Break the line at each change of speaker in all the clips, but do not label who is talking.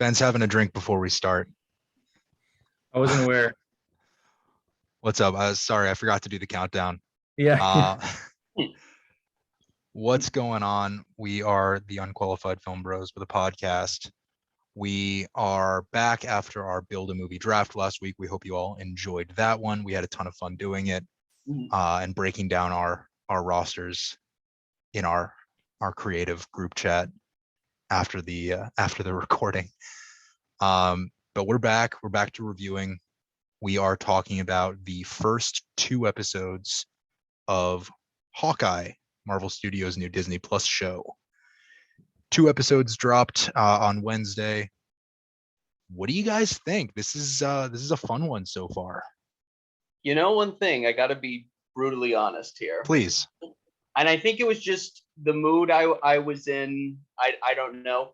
Ben's having a drink before we start.
I wasn't aware.
What's up? Sorry, I forgot to do the countdown.
Yeah.
What's going on? We are the Unqualified Film Bros with a podcast. We are back after our Build a Movie draft last week. We hope you all enjoyed that one. We had a ton of fun doing it and breaking down our rosters in our creative group chat after the recording. But we're back. We're back to reviewing. We are talking about the first two episodes of Hawkeye, Marvel Studios' new Disney Plus show. 2 episodes dropped on Wednesday. What do you guys think? This is a fun one so far.
You know, one thing, I got to be brutally honest here.
Please.
And I think it was just the mood I was in. I don't know.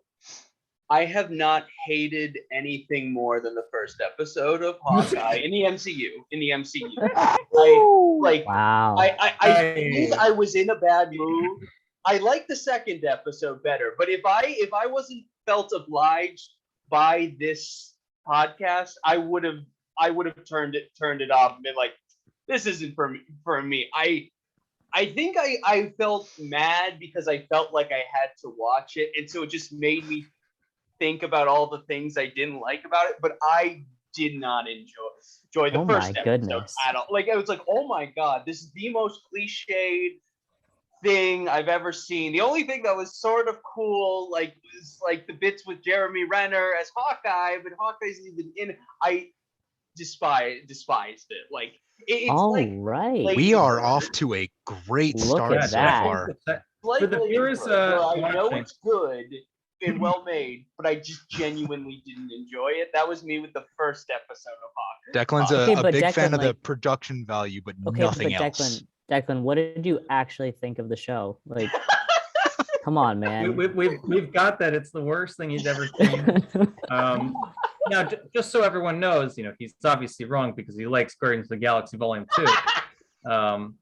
I have not hated anything more than the first episode of Hawkeye in the MCU.
Wow.
I think I was in a bad mood. I like the second episode better, but if I wasn't felt obliged by this podcast, I would have turned it off and been like, this isn't for me. I think I felt mad because I felt like I had to watch it, and so it just made me think about all the things I didn't like about it, but I did not enjoy the first episode at all. Like, I was like, oh my god, this is the most cliched thing I've ever seen. The only thing that was sort of cool, like, was like the bits with Jeremy Renner as Hawkeye, but Hawkeye's even in. I despised it. Like,
right.
We are off to a great start so far.
For the viewers,
I know it's good and well made, but I just genuinely didn't enjoy it. That was me with the first episode of Hawkeye.
Declan's a big fan of the production value, but nothing else.
Declan, what did you actually think of the show? Like, come on, man.
We've got that. It's the worst thing he's ever seen. Now, just so everyone knows, he's obviously wrong because he likes Guardians of the Galaxy Volume 2.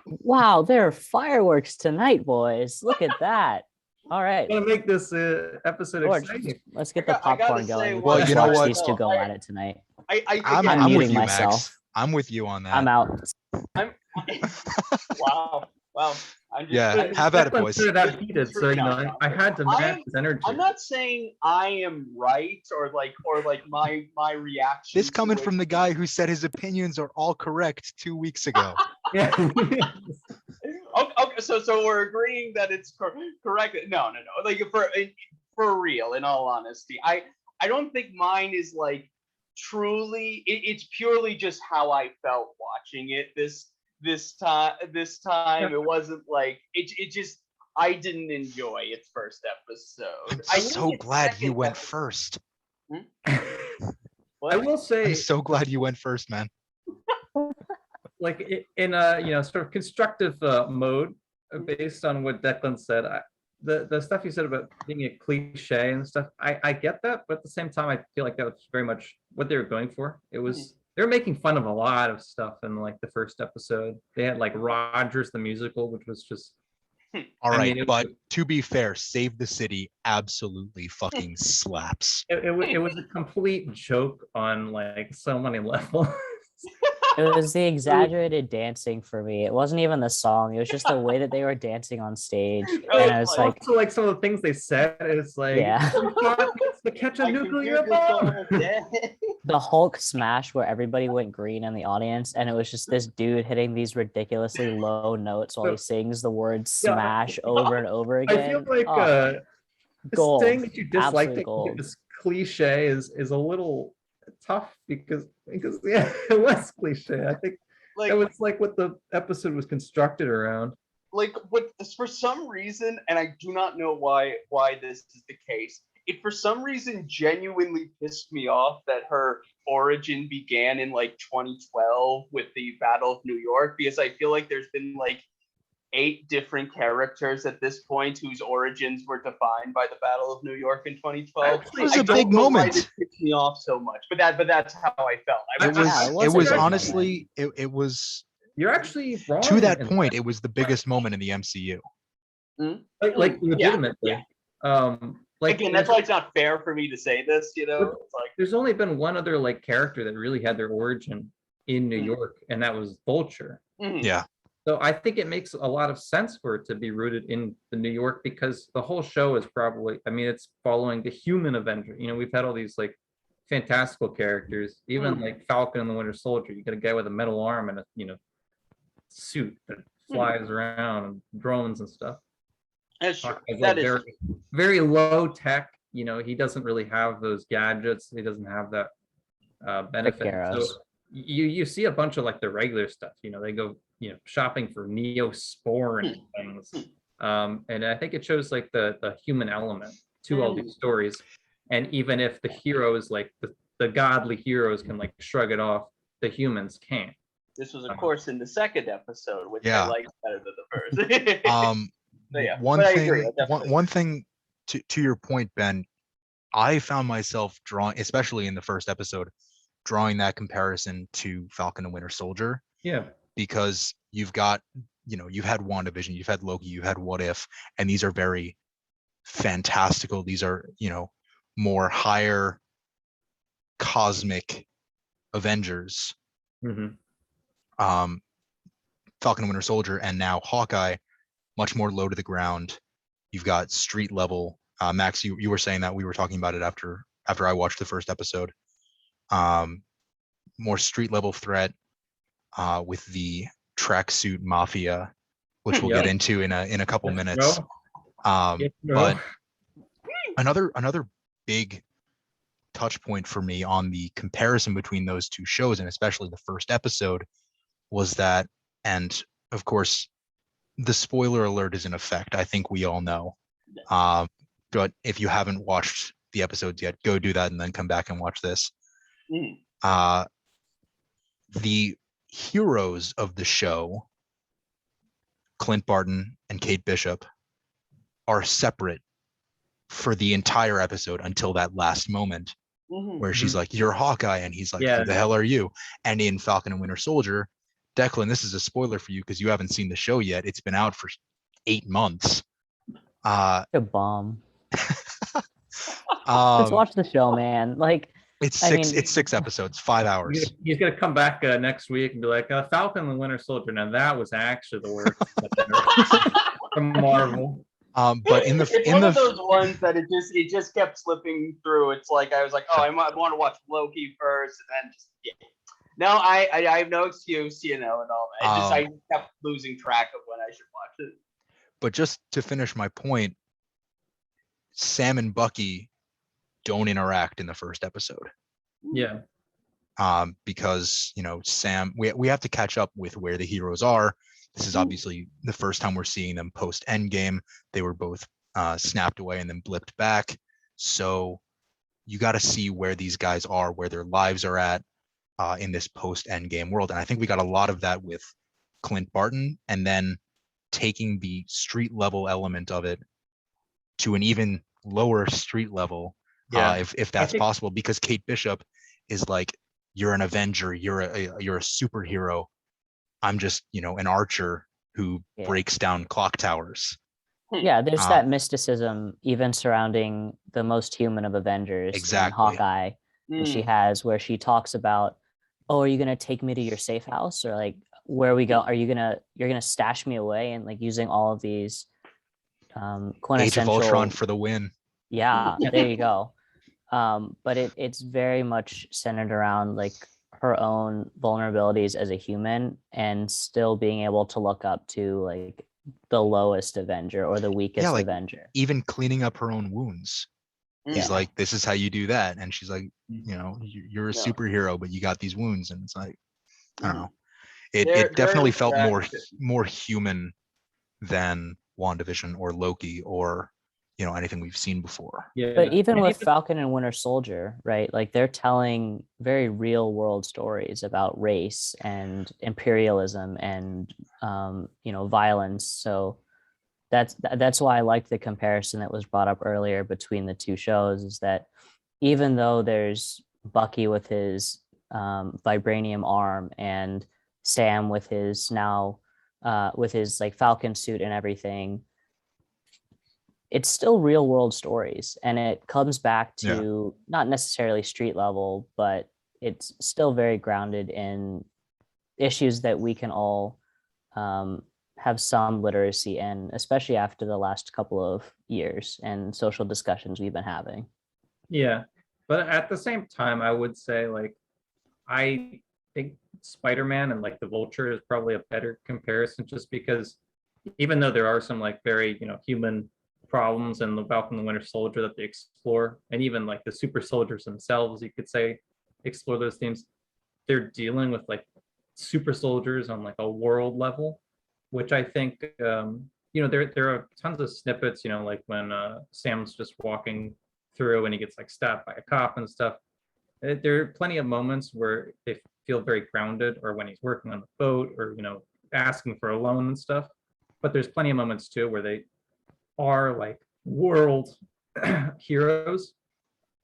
Wow, there are fireworks tonight, boys. Look at that. All right.
I'm gonna make this episode exciting.
Let's get the popcorn going.
Well, you know what?
These two go at it tonight.
I'm with you, Max. I'm with you on that.
I'm out.
Wow.
Have at it, boys.
That heated, so I had to match his energy.
I'm not saying I am right or my reaction.
This coming from the guy who said his opinions are all correct 2 weeks ago.
Yeah.
Okay, so we're agreeing that it's correct. No. Like, for real, in all honesty, I don't think mine is like truly. It's purely just how I felt watching it this time. It wasn't like it just. I didn't enjoy its first episode.
I'm so glad you went first.
I will say,
I'm so glad you went first, man.
Like, in a sort of constructive mode, based on what Declan said, the stuff you said about being a cliche and stuff, I get that, but at the same time, I feel like that was very much what they were going for. It was they were making fun of a lot of stuff in like the first episode. They had like Rogers the musical, which was just
all right. But to be fair, Save the City absolutely fucking slaps.
It was a complete joke on like so many levels.
It was the exaggerated dancing for me. It wasn't even the song. It was just the way that they were dancing on stage. And I was like,
also, like, some of the things they said, it's like, to catch a nuclear bomb.
The Hulk smash where everybody went green in the audience, and it was just this dude hitting these ridiculously low notes while he sings the word smash over and over again.
I feel like
gold.
Saying that you dislike
this
cliche is a little tough because yeah, it was cliche. I think it was like what the episode was constructed around.
Like, for some reason, and I do not know why this is the case, it for some reason genuinely pissed me off that her origin began in like 2012 with the Battle of New York, because I feel like there's been like 8 different characters at this point whose origins were defined by the Battle of New York in 2012.
It was a big moment.
It pissed me off so much, but that's how I felt.
It was honestly, it was.
You're actually wrong.
To that point, it was the biggest moment in the MCU.
Like legitimately.
Yeah.
like
Again, that's why it's not fair for me to say this. You know, it's like
there's only been one other like character that really had their origin in New
Mhm.
York, and that was Vulture.
mhm.
Yeah.
So I think it makes a lot of sense for it to be rooted in the New York, because the whole show is probably, I mean, it's following the human Avenger. You know, we've had all these like fantastical characters, even like Falcon and the Winter Soldier. You got a guy with a metal arm and a, you know, suit that flies around and drones and stuff.
That's true.
Hawkeye's
That
like
is
very, very low tech. You know, he doesn't really have those gadgets. He doesn't have that benefit. So
heroes.
you see a bunch of like the regular stuff. You know, they go, you know, shopping for Neosporin and things. And I think it shows like the human element to all these stories. And even if the heroes, like the godly heroes, can like shrug it off, the humans can't.
This was, of course, in the second episode, which
Yeah.
I liked better than the first. So, yeah,
One
but I
thing,
agree, I definitely
one thing to your point, Ben, I found myself drawing, especially in the first episode, drawing that comparison to Falcon and Winter Soldier,
Yeah.
because you've got, you know, you've had WandaVision, you've had Loki, you've had What If, and these are very fantastical. These are, you know, more higher cosmic Avengers.
Mhm.
Falcon and Winter Soldier, and now Hawkeye, much more low to the ground. You've got street level. Max, you were saying that, we were talking about it after I watched the first episode. More street level threat with the tracksuit mafia, which we'll
Yeah.
get into in a couple
Yes,
minutes.
bro. Yes, bro.
But another big touch point for me on the comparison between those two shows, and especially the first episode, was that, and of course, the spoiler alert is in effect. I think we all know. But if you haven't watched the episodes yet, go do that and then come back and watch this. The heroes of the show, Clint Barton and Kate Bishop, are separate for the entire episode until that last moment where she's like, "You're Hawkeye," and he's like,
Yeah.
"Who the hell are you?" And in Falcon and Winter Soldier, Declan, this is a spoiler for you because you haven't seen the show yet. It's been out for 8 months.
A bomb. Let's
Um,
watch the show, man. Like,
it's
I
six.
mean-
It's 6 episodes, 5 hours.
He's gonna come back next week and be like, Falcon and the Winter Soldier. Now that was actually the worst from Marvel.
But in the
it's one of those ones that it just kept slipping through. It's like I was like, oh, I want to watch Loki first, and then just No, I have no excuse, you know, and all that. I kept losing track of when I should watch it.
But just to finish my point, Sam and Bucky don't interact in the first episode.
Yeah.
Because, you know, Sam, we have to catch up with where the heroes are. This is obviously the first time we're seeing them post Endgame. They were both snapped away and then blipped back. So you got to see where these guys are, where their lives are at in this post Endgame world. And I think we got a lot of that with Clint Barton, and then taking the street level element of it to an even lower street level, if that's possible, because Kate Bishop is like, "You're an Avenger, you're a superhero. I'm just, you know, an archer who breaks down clock towers."
Yeah, there's that mysticism even surrounding the most human of Avengers,
Exactly.
Hawkeye, that she has, where she talks about, "Oh, are you gonna take me to your safe house, or like where we go? You're gonna stash me away?" And like using all of these quintessential
Age of Ultron for the win.
Yeah, there you go. But it's very much centered around like her own vulnerabilities as a human, and still being able to look up to like the lowest Avenger or the weakest Avenger.
Even cleaning up her own wounds. He's like, "This is how you do that," and she's like, "You know, you're a superhero, but you got these wounds." And it's like, I don't know. It definitely felt more human than WandaVision or Loki or, you know, anything we've seen before.
Yeah.
But even with Falcon and Winter Soldier, right? Like they're telling very real world stories about race and imperialism and you know, violence. So that's why I liked the comparison that was brought up earlier between the two shows, is that even though there's Bucky with his vibranium arm and Sam with his with his like Falcon suit and everything, it's still real world stories, and it comes back
Yeah.
to not necessarily street level, but it's still very grounded in issues that we can all have some literacy in, especially after the last couple of years and social discussions we've been having.
Yeah, but at the same time, I would say like I think Spider-Man and like the Vulture is probably a better comparison, just because even though there are some like very human problems in the Falcon and the Winter Soldier that they explore, and even like the super soldiers themselves, you could say, explore those themes. They're dealing with like super soldiers on like a world level, which I think there are tons of snippets, like when Sam's just walking through and he gets like stopped by a cop and stuff. There are plenty of moments where they feel very grounded, or when he's working on the boat, or asking for a loan and stuff. But there's plenty of moments too where they are like world heroes,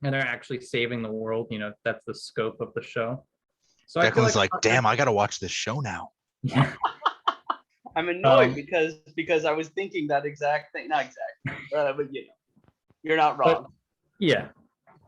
and they're actually saving the world. That's the scope of the show. So I feel
Declan's like, damn, I gotta watch this show now.
yeah,
I'm annoyed because I was thinking that exact thing. Not exactly, but you're not wrong.
yeah.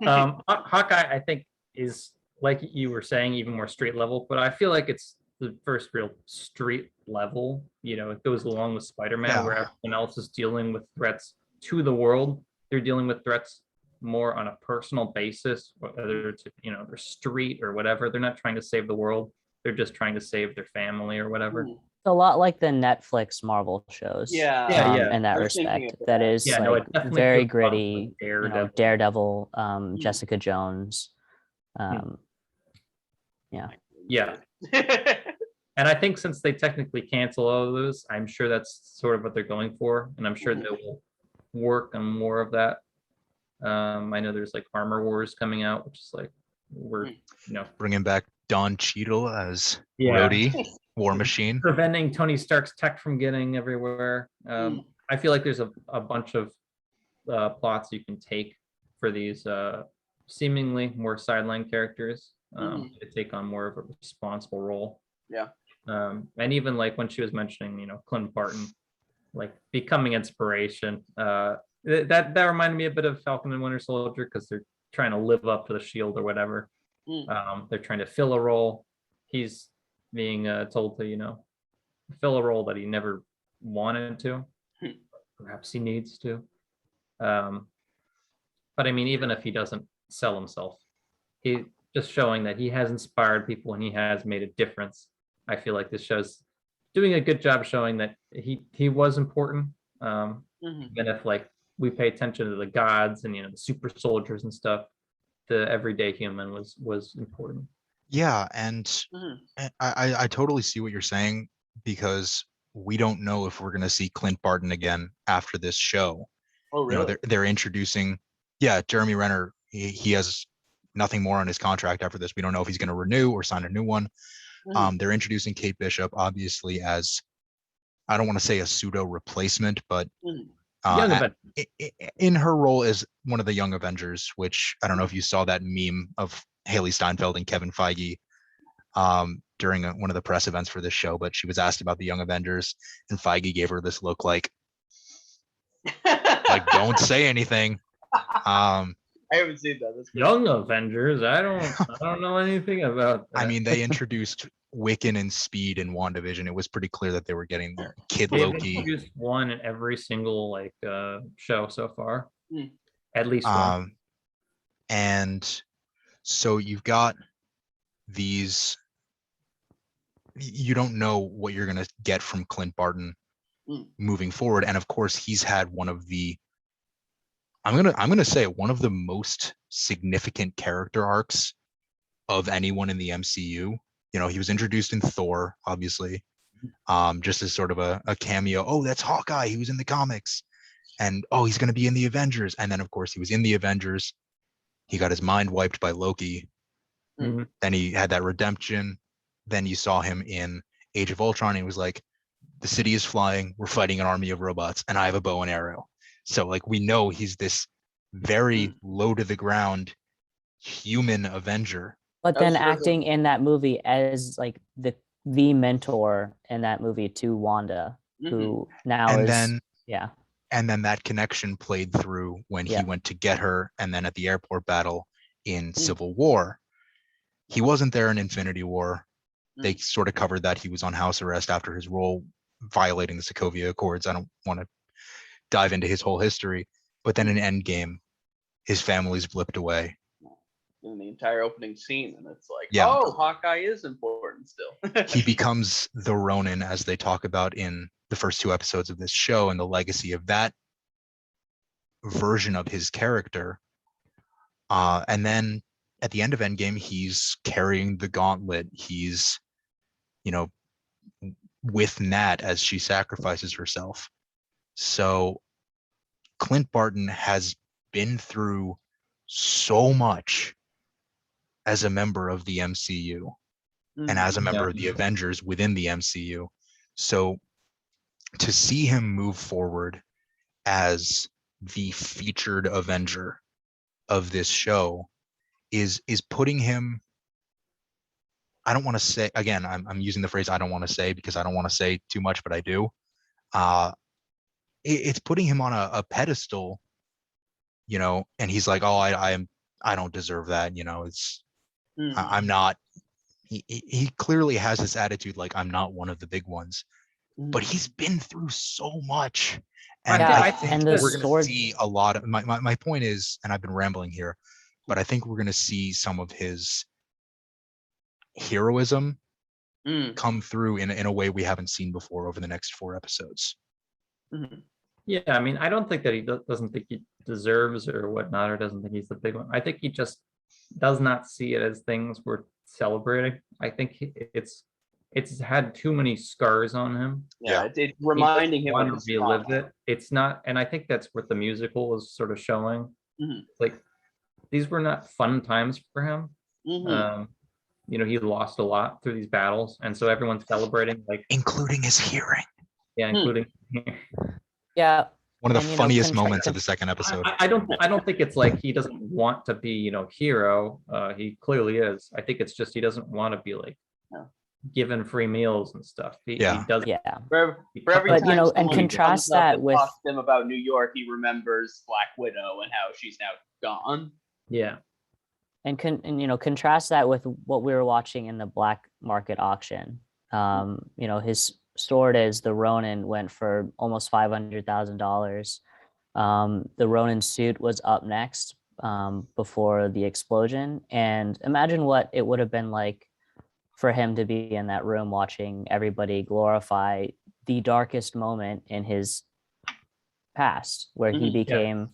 Hawkeye, I think, is like you were saying, even more street level. But I feel like it's the first real street level. It goes along with Spider-Man, where everyone else is dealing with threats to the world. They're dealing with threats more on a personal basis, whether it's their street or whatever. They're not trying to save the world. They're just trying to save their family or whatever.
A lot like the Netflix Marvel shows.
Yeah.
In that respect, that is like very gritty.
Daredevil,
Daredevil, Jessica Jones.
Yeah. And I think since they technically cancel all of those, I'm sure that's sort of what they're going for, and I'm sure they will work on more of that. I know there's like Armor Wars coming out, which is like we're
bringing back Don Cheadle as Rhodey, War Machine,
preventing Tony Stark's tech from getting everywhere. I feel like there's a bunch of plots you can take for these seemingly more sideline characters to take on more of a responsible role.
Yeah.
And even like when she was mentioning, Clint Barton, like becoming inspiration, that reminded me a bit of Falcon and Winter Soldier, because they're trying to live up to the shield or whatever. They're trying to fill a role. He's being told to, fill a role that he never wanted to. Perhaps he needs to. But I mean, even if he doesn't sell himself, he just showing that he has inspired people and he has made a difference. I feel like this show's doing a good job showing that he was important. Even if like we pay attention to the gods and the super soldiers and stuff, the everyday human was important.
Yeah, and I totally see what you're saying, because we don't know if we're going to see Clint Barton again after this show.
Oh, really?
They're introducing, Jeremy Renner. He has nothing more on his contract after this. We don't know if he's going to renew or sign a new one. They're introducing Kate Bishop, obviously, as, I don't want to say a pseudo replacement, but in her role as one of the Young Avengers, which I don't know if you saw that meme of Haley Steinfeld and Kevin Feige during one of the press events for this show, but she was asked about the Young Avengers, and Feige gave her this look like don't say anything.
I haven't seen that. That's
Young Avengers. I don't know anything about that.
I mean, they introduced Wiccan and Speed in WandaVision. It was pretty clear that they were getting there. Kid
They've
Loki.
introduced one in every single show so far. At least one.
And so you've got these. You don't know what you're gonna get from Clint Barton moving forward, and of course, he's had one of the. I'm gonna say one of the most significant character arcs of anyone in the MCU. He was introduced in Thor, obviously, just as sort of a cameo. Oh, that's Hawkeye. He was in the comics, and he's gonna be in the Avengers. And then, of course, he was in the Avengers. He got his mind wiped by Loki. Then he had that redemption. Then you saw him in Age of Ultron. And he was like, "The city is flying. We're fighting an army of robots, and I have a bow and arrow." So we know he's this very low to the ground human Avenger.
But then acting in that movie as like the mentor in that movie to Wanda, who now is.
And then that connection played through when he went to get her, and then at the airport battle in Civil War. He wasn't there in Infinity War. They sort of covered that he was on house arrest after his role violating the Sokovia Accords. I don't want to dive into his whole history, but then in Endgame, his family's blipped away.
In the entire opening scene, and it's like,
Yeah.
oh, Hawkeye is important still.
He becomes the Ronin, as they talk about in the first 2 episodes of this show, and the legacy of that version of his character. And then at the end of Endgame, he's carrying the gauntlet. He's, with Nat as she sacrifices herself. So Clint Barton has been through so much as a member of the MCU and as a member of the Avengers within the MCU. So to see him move forward as the featured Avenger of this show is putting him, I don't want to say, again, I'm using the phrase I don't want to say because I don't want to say too much, but I do. It's putting him on a pedestal, and he's like, oh, I don't deserve that. I'm not, he clearly has this attitude like, I'm not one of the big ones, but he's been through so much. And I think we're going to see a lot of, my point is, and I've been rambling here, but I think we're going to see some of his heroism come through in a way we haven't seen before over the next 4 episodes.
Yeah, I mean, I don't think that he doesn't think he deserves or whatnot, or doesn't think he's the big one. I think he just does not see it as things worth celebrating. I think it's had too many scars on him.
Yeah, it's reminding him of his
relive it. It's not, and I think that's what the musical is sort of showing. Like, these were not fun times for him. He lost a lot through these battles, and so everyone's celebrating, like,
including his hearing.
Yeah, including.
Yeah.
One of the funniest moments of the second episode.
I don't think it's like he doesn't want to be, hero. He clearly is. I think it's just he doesn't want to be like given free meals and stuff. He does.
Yeah.
For every time
and contrast that with
talks to him about New York, he remembers Black Widow and how she's now gone.
Yeah.
And contrast that with what we were watching in the black market auction. His sword as the Ronin went for almost $500,000. The Ronin suit was up next before the explosion. And imagine what it would have been like for him to be in that room watching everybody glorify the darkest moment in his past, where he became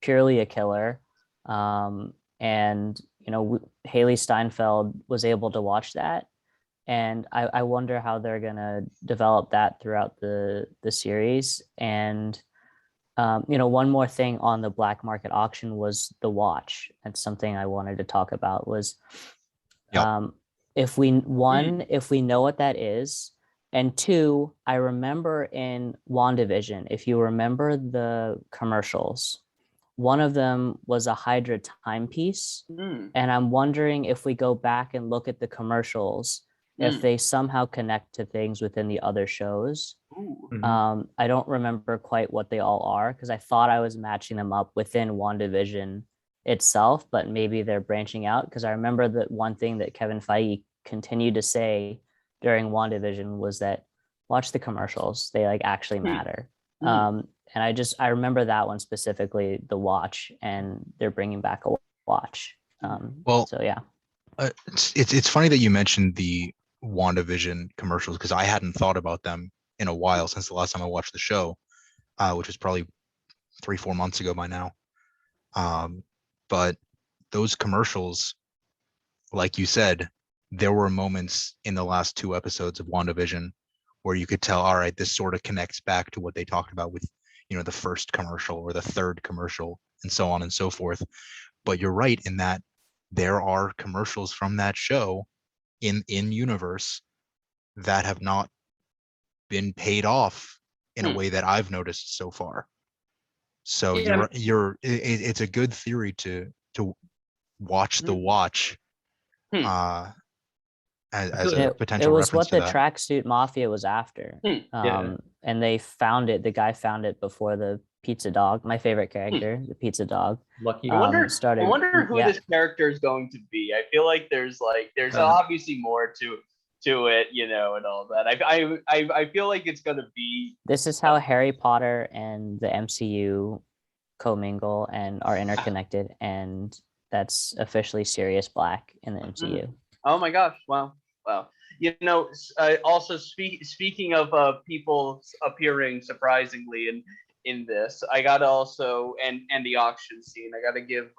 purely a killer. And Haley Steinfeld was able to watch that. And I wonder how they're going to develop that throughout the series. And, one more thing on the black market auction was the watch. That's something I wanted to talk about was if we know what that is. And 2, I remember in WandaVision, if you remember the commercials, one of them was a Hydra timepiece. And I'm wondering if we go back and look at the commercials, if they somehow connect to things within the other shows. I don't remember quite what they all are, because I thought I was matching them up within WandaVision itself, but maybe they're branching out, because I remember that one thing that Kevin Feige continued to say during WandaVision was that watch the commercials, they like actually matter. And I remember that one specifically, the watch, and they're bringing back a watch. So yeah.
It's funny that you mentioned the WandaVision commercials, because I hadn't thought about them in a while since the last time I watched the show, which was probably 3-4 months ago by now. But those commercials, like you said, there were moments in the last 2 episodes of WandaVision where you could tell, all right, this sort of connects back to what they talked about with, the first commercial or the third commercial and so on and so forth. But you're right in that there are commercials from that show in universe that have not been paid off in a way that I've noticed so far. So it's a good theory to watch the watch as
feel
a
It
potential
was
reference
what
to
the
that.
tracksuit mafia was after.
Yeah.
And they found it. The guy found it before the pizza dog, my favorite character, the pizza dog.
Lucky.
I wonder.
Started.
I wonder who
Yeah.
this character is going to be. I feel like there's obviously more to it, and all that. I feel like it's gonna be.
This is how Harry Potter and the MCU commingle and are interconnected, and that's officially Sirius Black in the MCU.
Oh my gosh! Wow. Also speaking of people appearing surprisingly in this, I gotta also and the auction scene. I gotta give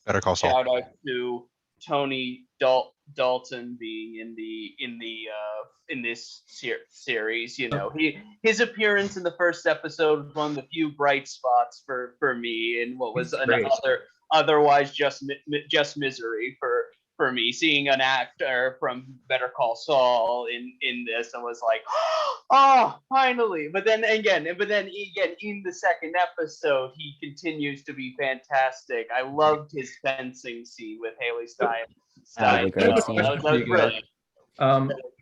Better Call Saul.
shout out to Tony Dalton being in this series. His appearance in the first episode was one of the few bright spots for me in what was otherwise just misery for me. Seeing an actor from Better Call Saul in this, and was like, oh, finally. But then again, in the second episode, he continues to be fantastic. I loved his fencing scene with Haley Stein.
That was a great scene.
That was brilliant.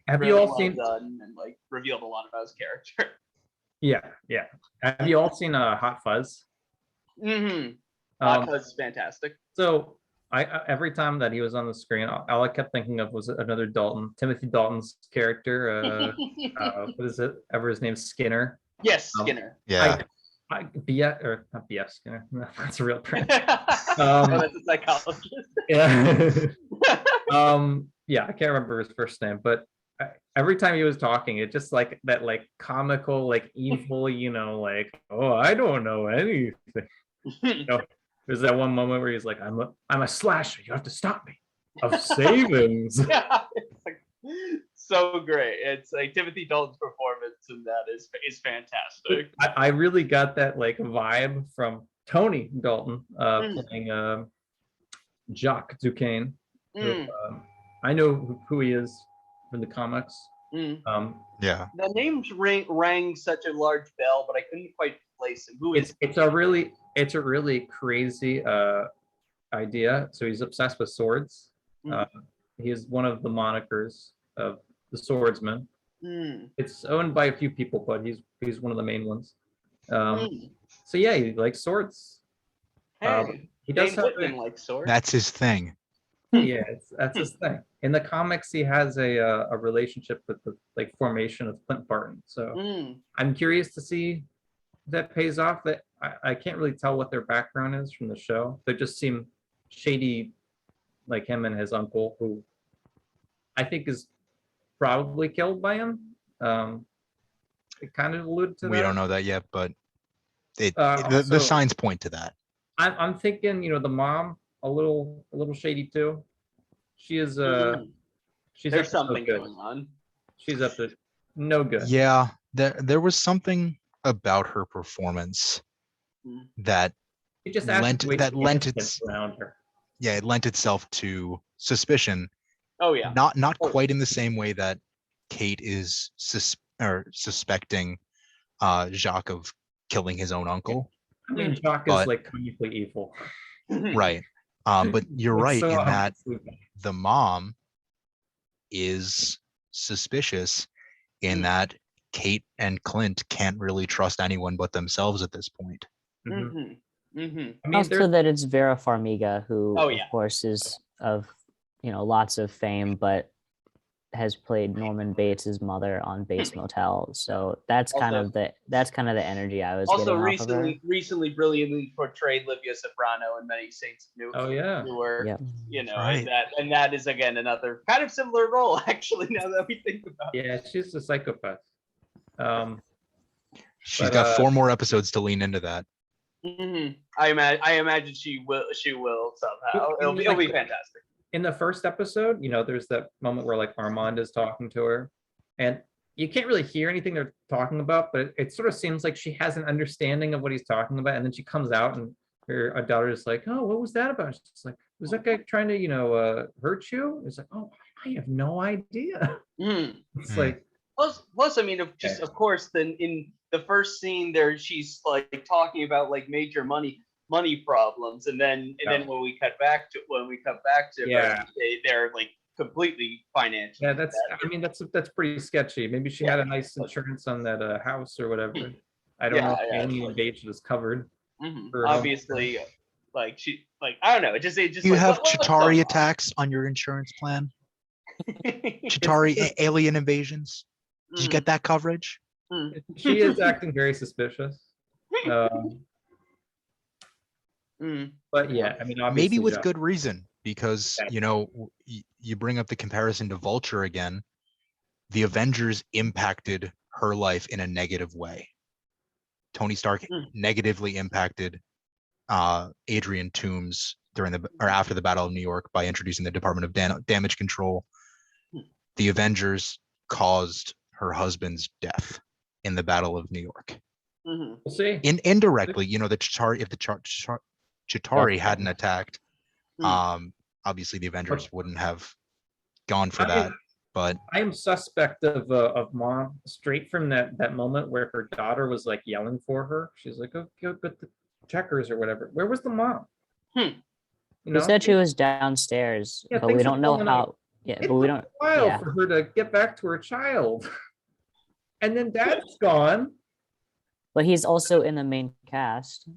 Have
Really
you all
well
seen?
done and revealed a lot about his character.
Yeah. Have you all seen Hot Fuzz?
Mm-hmm.
Um,
That was fantastic.
So I every time that he was on the screen, all I kept thinking of was another Dalton, Timothy Dalton's character. What is it? Ever his name's Skinner.
Yes, Skinner.
Yeah.
BF or not BF Skinner. No, that's a real person.
That's a psychologist.
Yeah. Yeah, I can't remember his first name, but every time he was talking, it just that comical, evil, oh, I don't know anything. There's that one moment where he's like, I'm a slasher. You have to stop me. Of savings.
Yeah, so great. It's Timothy Dalton's performance in that is fantastic.
I really got that vibe from Tony Dalton playing Jacques Duquesne. Who, I know who he is from the comics.
Yeah.
The names rang such a large bell, but I couldn't quite place him. Who is?
It's a really crazy idea. So he's obsessed with swords. He is one of the monikers of the swordsman. It's owned by a few people, but he's one of the main ones. So yeah, he likes swords.
Hey,
he does have
like swords.
That's his thing.
Yeah, that's his thing. In the comics, he has a relationship with the formation of Clint Barton. So I'm curious to see if that pays off. That I can't really tell what their background is from the show. They just seem shady, like him and his uncle, who I think is probably killed by him. It kind of alluded to that.
We don't know that yet, but the signs point to that.
I'm thinking, the mom a little shady too. She is
there's something going on.
She's up to no good.
Yeah, there was something about her performance that
it just
lent
around her.
Yeah, it lent itself to suspicion.
Oh yeah.
Not quite in the same way that Kate is suspecting Jacques of killing his own uncle.
I mean, Jacques is comically evil.
Right. But you're right
so
in that the mom is suspicious in that Kate and Clint can't really trust anyone but themselves at this point.
I mean,
Also that it's Vera Farmiga, who
of
course is of lots of fame, but has played Norman Bates's mother on Bates Motel. So that's kind of the energy I was
also
getting off of her.
recently brilliantly portrayed Livia Soprano in Many Saints of Newark.
Right.
And that is again another kind of similar role actually, now that we think about it.
Yeah, she's a psychopath.
She's got 4 more episodes to lean into that.
I imagine she will somehow. It'll be fantastic.
In the first episode, there's that moment where Armand is talking to her, and you can't really hear anything they're talking about, but it sort of seems like she has an understanding of what he's talking about, and then she comes out and her daughter is like, "Oh, what was that about?" She's like, "Was that guy trying to hurt you?" It's like, "Oh, I have no idea." It's like
plus I mean, of course, then in the first scene there, she's talking about major money problems, and then when we cut back to her, they're completely financially.
Yeah, I mean, that's pretty sketchy. Maybe she had a nice insurance on that house or whatever. I don't know if alien invasion is covered. for home.
Obviously, like I don't know. It just
You
like,
have
what's
Chitauri
going on?
attacks on your insurance plan. Chitauri alien invasions. Did you get that coverage?
She is acting very suspicious. But yeah, I mean, obviously,
Maybe with
yeah.
good reason, because you bring up the comparison to Vulture again. The Avengers impacted her life in a negative way. Tony Stark negatively impacted Adrian Toomes after the Battle of New York by introducing the Department of Damage Control. The Avengers caused her husband's death in the Battle of New York.
We'll see.
Indirectly, the Chitauri, if the Chitauri hadn't attacked, obviously the Avengers wouldn't have gone for that. But
I am suspect of Mom straight from that moment where her daughter was like yelling for her. She's like, "Oh, go get the checkers or whatever." Where was the mom?
She said she was downstairs, but we don't know how. Yeah, but we don't.
It took a while for her to get back to her child, and then Dad's gone.
But he's also in the main cast.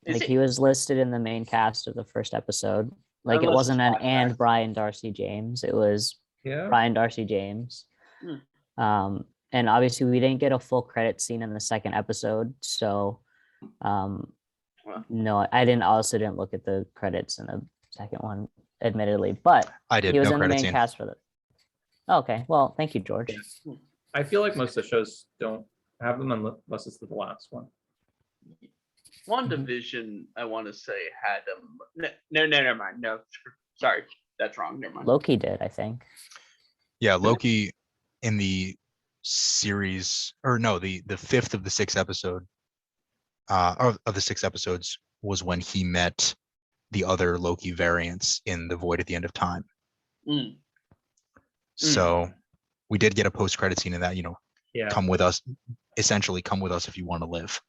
Like he was listed in the main cast of the first episode. Like it wasn't and Brian Darcy James. It was Brian Darcy James. And obviously we didn't get a full credit scene in the second episode. So no, I didn't look at the credits in the second one, admittedly. But
I did.
He was
no
in the main
scene.
cast for the. Okay. Well, thank you, George.
I feel like most of the shows don't have them unless it's the last one.
WandaVision, I want to say, had them. No, never mind. No, sorry, that's wrong. Never mind.
Loki did, I think.
Yeah, Loki in the series, or no, the fifth of the six episode, of the 6 episodes was when he met the other Loki variants in the Void at the End of Time. So we did get a post-credit scene in that. Come with us. Essentially, come with us if you want to live.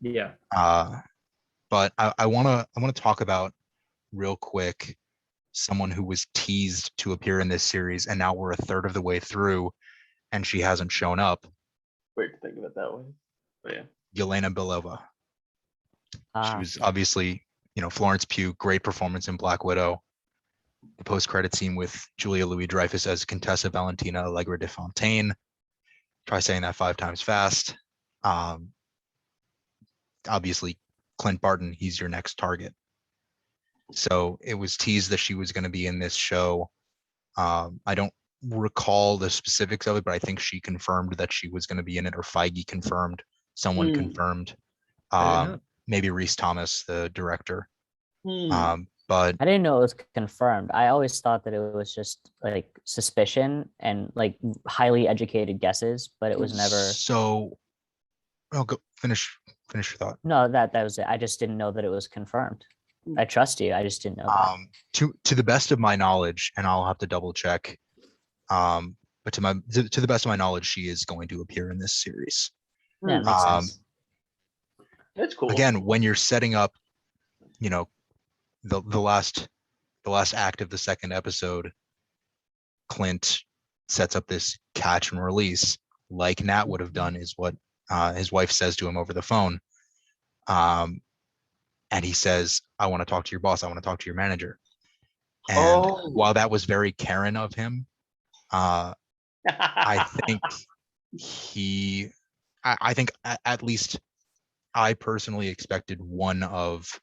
Yeah.
But I want to talk about real quick someone who was teased to appear in this series, and now we're a third of the way through, and she hasn't shown up.
Weird to think of it that way. But yeah.
Yelena Belova. She was obviously, Florence Pugh, great performance in Black Widow. The post-credit scene with Julia Louis-Dreyfus as Contessa Valentina Allegra de Fontaine. Try saying that 5 times fast. Obviously, Clint Barton, he's your next target. So it was teased that she was going to be in this show. I don't recall the specifics of it, but I think she confirmed that she was going to be in it, or Feige confirmed. Someone confirmed. Maybe Rhys Thomas, the director. But
I didn't know it was confirmed. I always thought that it was just like suspicion and like highly educated guesses, but it was never.
So, go finish your thought.
No, that was it. I just didn't know that it was confirmed. I trust you. I just didn't know.
To the best of my knowledge, and I'll have to double check. But to the best of my knowledge, she is going to appear in this series.
Yeah, makes sense.
That's cool.
Again, when you're setting up, the last act of the second episode, Clint sets up this catch and release like Nat would have done, is what his wife says to him over the phone. And he says, "I want to talk to your boss. I want to talk to your manager." And while that was very Karen of him, I think I think at least I personally expected one of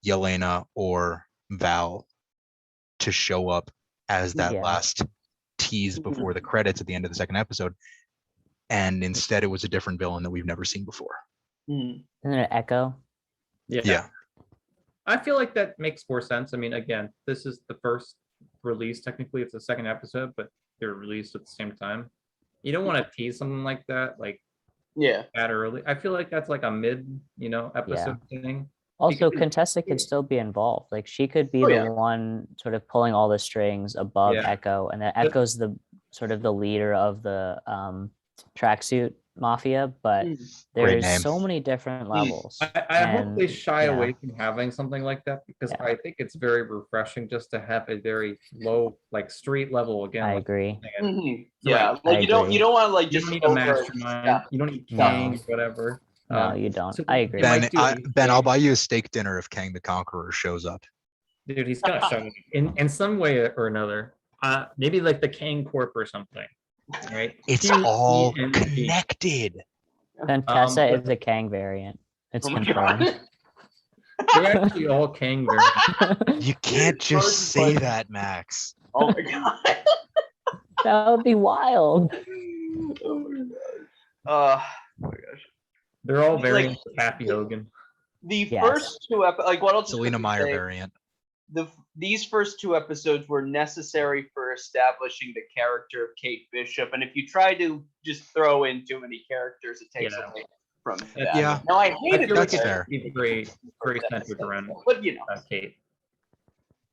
Yelena or Val to show up as that last tease before the credits at the end of the second episode. And instead it was a different villain that we've never seen before.
Isn't it Echo?
Yeah.
I feel like that makes more sense. I mean, again, this is the first release. Technically, it's the second episode, but they're released at the same time. You don't want to tease something like that, that early. I feel like that's like a mid, episode thing.
Also, Contessa could still be involved. Like she could be the one sort of pulling all the strings above Echo, and then Echo's the sort of the leader of the tracksuit mafia, but
Mm.
Great
there's
name.
so many different levels.
I hope they
and,
shy
yeah.
away from having something like that because
Yeah.
I think it's very refreshing just to have a very low, like street level again.
I
like
agree.
Mhm.
So,
Yeah,
right.
like
I
you don't
agree.
want to like
You
just
don't need a mastermind.
Yeah.
You don't need
No.
Kang, whatever.
No, you don't.
so
I
they
agree.
might do
Ben, I'll
a-
buy you a steak dinner if Kang the Conqueror shows up.
Dude, he's gonna show it in some way or another. Maybe like the Kang Corp or something, right?
It's
Q,
all
E, N, G.
connected.
Contessa
but-
is a Kang variant. It's
Oh my
confirmed.
God.
They're actually all Kang variants.
You can't
It's
just
hard to
say
find-
that, Max.
Oh my God.
That would be wild.
Oh my gosh.
They're all
Like,
variants of Happy Hogan.
The
Yes.
first two like what else?
Selena Meyer variant.
These first two episodes were necessary for establishing the character of Kate Bishop, and if you try to just throw in too many characters, it takes
Yeah.
away from that.
Yeah.
No, I
I
hated
feel like
That's fair.
it's very centered around
but you know,
Kate.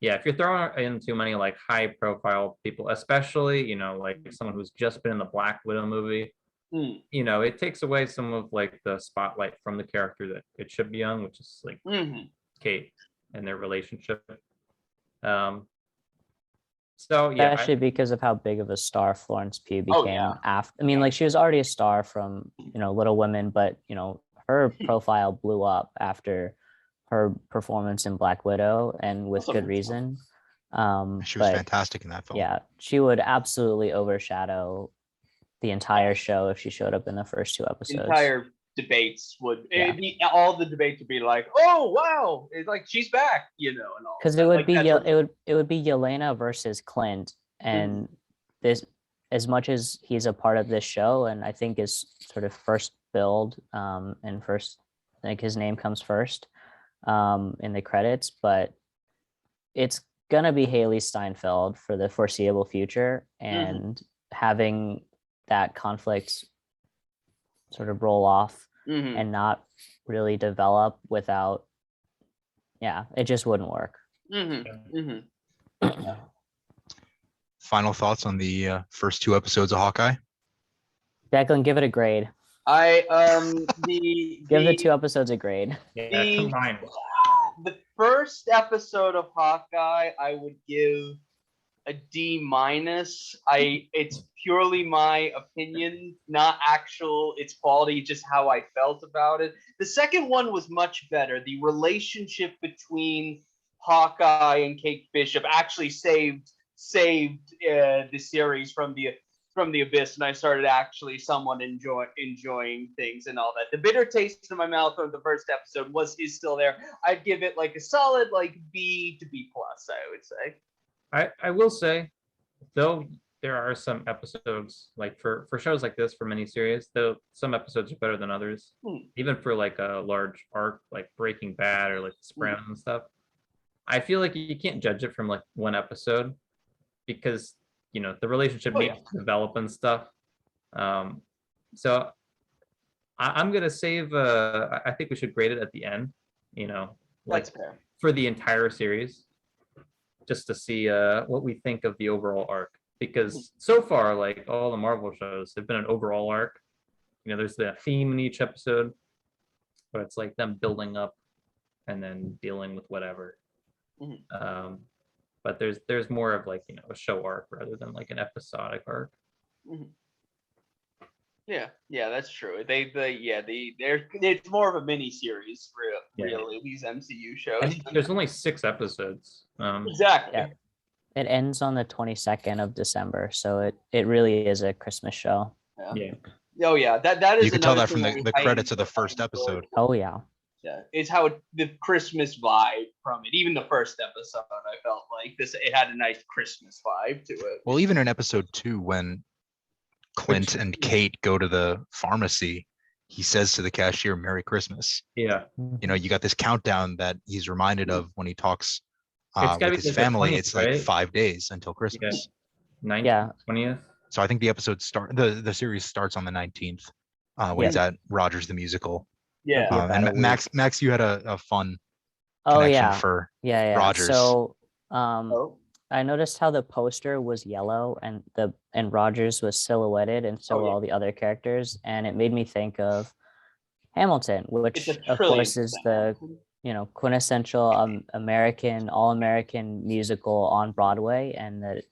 Yeah, if you're throwing in too many like high profile people, especially like someone who's just been in the Black Widow movie,
mm,
it takes away some of like the spotlight from the character that it should be on, which is like
mhm.
Kate and their relationship. So yeah,
Especially because of how big of a star Florence Pugh
Oh,
became
yeah.
after. I mean, like she was already a star from Little Women, but her profile blew up after her performance in Black Widow, and with
Also
good
good
reason.
She was
But
fantastic in that film.
yeah, she would absolutely overshadow the entire show if she showed up in the first two episodes.
Entire debates would
Yeah.
all the debates would be like, oh wow, it's like she's back, and all.
Because
that.
it would
Like,
be
that's what-
it would be Yelena versus Clint, and this, as much as he's a part of this show, and I think is sort of first build, and first, I think his name comes first, in the credits, but it's gonna be Haley Steinfeld for the foreseeable future, and having that conflict sort of roll off
Mhm.
and not really develop without, it just wouldn't work.
Mhm.
Final thoughts on the first two episodes of Hawkeye?
Declan, give it a grade.
I
Give the two episodes a grade.
yeah, combined.
the first episode of Hawkeye, I would give a D-. It's purely my opinion, not actual its quality, just how I felt about it. The second one was much better. The relationship between Hawkeye and Kate Bishop actually saved the series from the abyss, and I started actually somewhat enjoying things and all that. The bitter taste in my mouth of the first episode is still there. I'd give it like a solid like B to B plus, I would say.
I will say, though, there are some episodes like for shows like this, for miniseries, though some episodes are better than others. Even for like a large arc like Breaking Bad or like Sopranos and stuff. I feel like you can't judge it from like one episode because the relationship needs to develop and stuff. So I'm gonna save. I think we should grade it at the end. Like
That's fair.
for the entire series, just to see what we think of the overall arc. Because so far, like all the Marvel shows, have been an overall arc. There's the theme in each episode, but it's like them building up and then dealing with whatever. But there's more of like a show arc rather than like an episodic arc.
Yeah, that's true. It's more of a mini series, really. These MCU shows.
And there's only 6 episodes.
Exactly.
Yeah. It ends on the 22nd of December, so it really is a Christmas show.
Yeah.
Oh yeah, that is.
You can tell
another
that from
thing
the
I
credits of the
enjoyed.
first episode.
Oh yeah.
Yeah, it's how the Christmas vibe from it. Even the first episode, I felt like it had a nice Christmas vibe to it.
Well, even in episode 2, when Clint and Kate go to the pharmacy, he says to the cashier, "Merry Christmas."
Yeah.
You got this countdown that he's reminded of when he talks
It's gotta
with
be
his
the
family.
20th,
It's like
right?
5 days until Christmas.
19th,
Yeah.
20th.
So I think the episode the series starts on the 19th when it's at Rogers the Musical.
Yeah.
About a
And
week.
Max, you had a fun
Oh
connection
yeah.
for
Yeah.
Rogers.
So
Oh.
I noticed how the poster was yellow and Rogers was silhouetted, and so
Oh,
were
yeah.
all the other characters, and it made me think of Hamilton,
It's
which
a
of
trillion
course is
percent.
the quintessential all American musical on Broadway, and that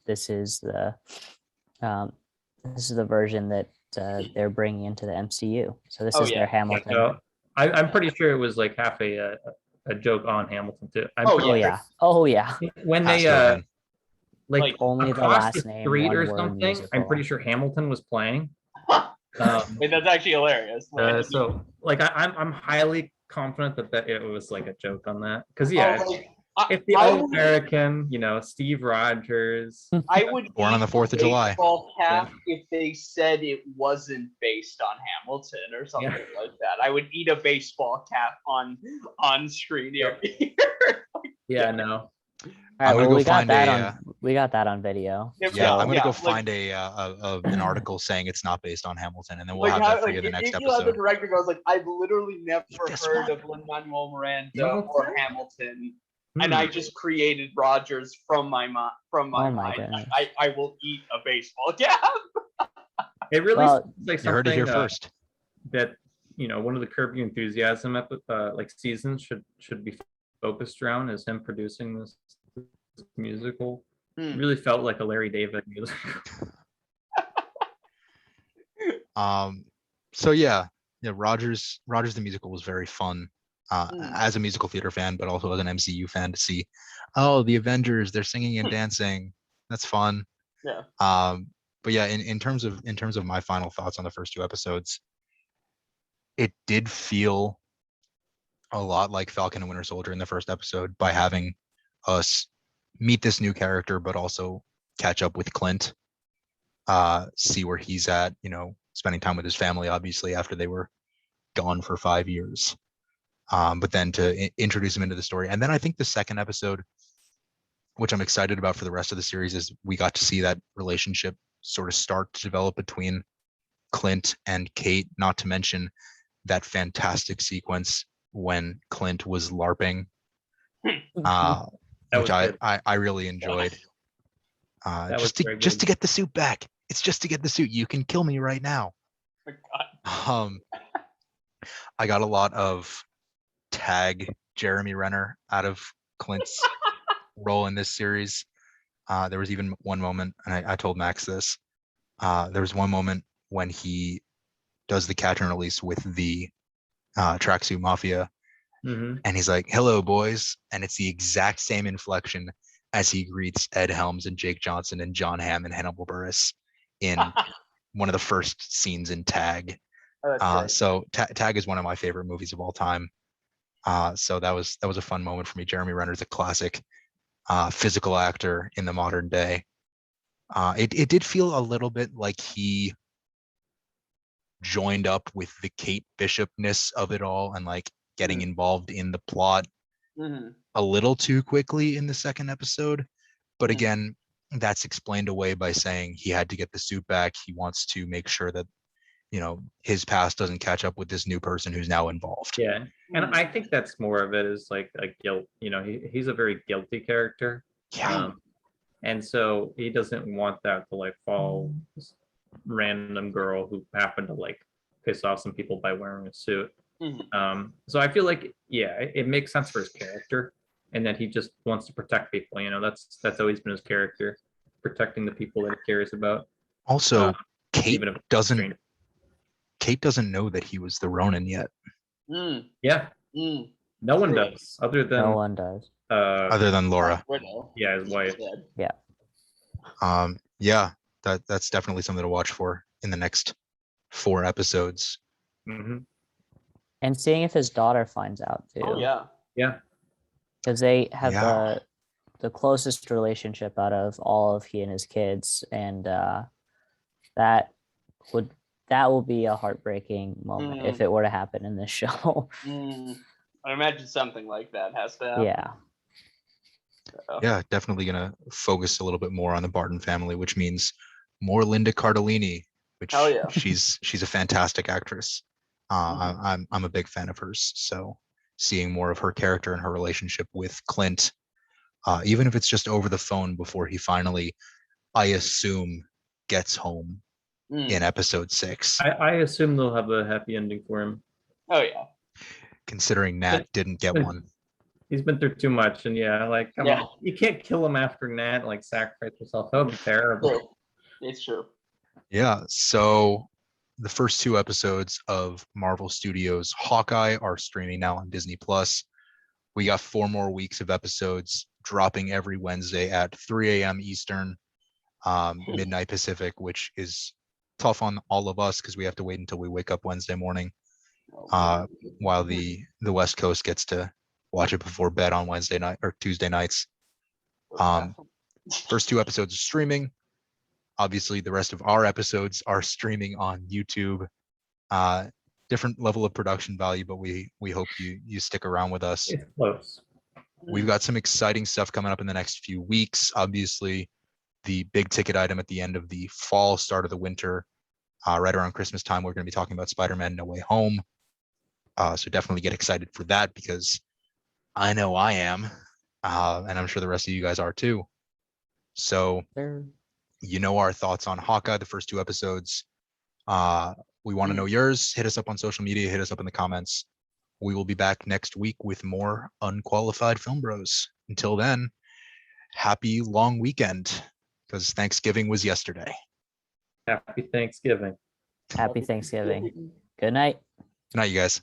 um, this is the version that they're bringing into the MCU. So this
Oh,
is
yeah.
their
Yeah,
Hamilton.
no, I'm pretty sure it was like half a joke on Hamilton too. I'm
Oh,
pretty
Oh
yeah.
yeah. Oh yeah.
sure when
Has
they
to have been.
like
Only the
across
last
the
name,
street
one
or
word
something, I'm
musical.
pretty sure Hamilton was playing.
Wait, that's actually hilarious.
So like I'm highly confident that it was like a joke on that. Because
Oh,
yeah,
like,
if the
I
All
would,
American, Steve Rogers.
I would
Born on
eat
the 4th of July.
baseball cap if they said it wasn't based on Hamilton or something
Yeah.
like that. I would eat a baseball cap on screen here.
Yeah, no.
All right,
I'm gonna
well,
go find
we got that on video.
Yeah,
so-
I'm gonna go
like-
find an article saying it's not based on Hamilton, and then we'll
Like,
have
how,
that for
like
you the next
if you have the
episode.
director goes like, I've literally never
this
heard
one.
of Lin-Manuel Miranda
Hamilton?
or Hamilton, and I just created Rogers from my mind.
Oh my
mind.
goodness.
I will eat a baseball cap.
It really
Well,
seems like
You heard it
something
here first.
that one of the Curb Your Enthusiasm like seasons should be focused around is him producing this musical. It really felt like a Larry David musical.
So yeah, Rogers the musical was very fun as a musical theater fan, but also as an MCU fan to see, oh, the Avengers, they're singing and dancing. That's fun.
Yeah.
But yeah, in terms of my final thoughts on the first 2 episodes, it did feel a lot like Falcon and Winter Soldier in the first episode by having us meet this new character, but also catch up with Clint, see where he's at, spending time with his family, obviously, after they were gone for 5 years. But then to introduce him into the story. And then I think the second episode, which I'm excited about for the rest of the series, is we got to see that relationship sort of start to develop between Clint and Kate, not to mention that fantastic sequence when Clint was LARPing, which I really enjoyed. Just to get the suit back. It's just to get the suit. You can kill me right now. I got a lot of tag Jeremy Renner out of Clint's role in this series. There was even one moment, and I told Max this. There was one moment when he does the catch and release with the Tracksuit Mafia, and he's like, "Hello, boys," and it's the exact same inflection as he greets Ed Helms and Jake Johnson and John Hamm and Hannibal Buress in one of the first scenes in Tag. So Tag is one of my favorite movies of all time. So that was a fun moment for me. Jeremy Renner's a classic physical actor in the modern day. It did feel a little bit like he joined up with the Kate Bishopness of it all and like getting involved in the plot a little too quickly in the second episode. But again, that's explained away by saying he had to get the suit back. He wants to make sure that his past doesn't catch up with this new person who's now involved.
Yeah, and I think that's more of it is like a guilt. He's a very guilty character.
Yeah.
And so he doesn't want that to like fall this random girl who happened to like piss off some people by wearing a suit. So I feel like it makes sense for his character, and that he just wants to protect people. That's always been his character, protecting the people that he cares about.
Also, Kate
even if
doesn't know that he was the Ronin yet.
Yeah. No one does, other than
No one does.
Other than Laura.
Yeah, his wife.
Yeah.
Yeah, that's definitely something to watch for in the next 4 episodes.
And seeing if his daughter finds out too.
Oh yeah.
Yeah.
Because they have the closest relationship out of all of he and his kids, and that will be a heartbreaking moment if it were to happen in this show.
I imagine something like that has to happen.
Yeah.
Yeah, definitely gonna focus a little bit more on the Barton family, which means more Linda Cardellini, which she's a fantastic actress. I'm a big fan of hers, so seeing more of her character and her relationship with Clint even if it's just over the phone before he finally, I assume, gets home in episode 6.
I assume they'll have a happy ending for him.
Oh yeah.
Considering Nat didn't get one.
He's been through too much, and yeah, like come
Yeah.
on, you can't kill him after Nat like sacrifice herself. That would be terrible.
True. It's true.
Yeah. So the first 2 episodes of Marvel Studios Hawkeye are streaming now on Disney Plus. We got 4 more weeks of episodes dropping every Wednesday at 3 a.m. Eastern, midnight Pacific, which is tough on all of us because we have to wait until we wake up Wednesday morning, while the West Coast gets to watch it before bed on Wednesday night or Tuesday nights. First 2 episodes are streaming. Obviously, the rest of our episodes are streaming on YouTube. Different level of production value, but we hope you stick around with us.
It's close.
We've got some exciting stuff coming up in the next few weeks. Obviously, the big ticket item at the end of the fall, start of the winter, right around Christmas time, we're going to be talking about Spider-Man No Way Home. So definitely get excited for that, because I know I am, and I'm sure the rest of you guys are too. So you know our thoughts on Hawkeye, the first 2 episodes. We want to know yours. Hit us up on social media. Hit us up in the comments. We will be back next week with more Unqualified Film Bros. Until then, happy long weekend, because Thanksgiving was yesterday.
Happy Thanksgiving.
Happy Thanksgiving. Good night.
Good night, you guys.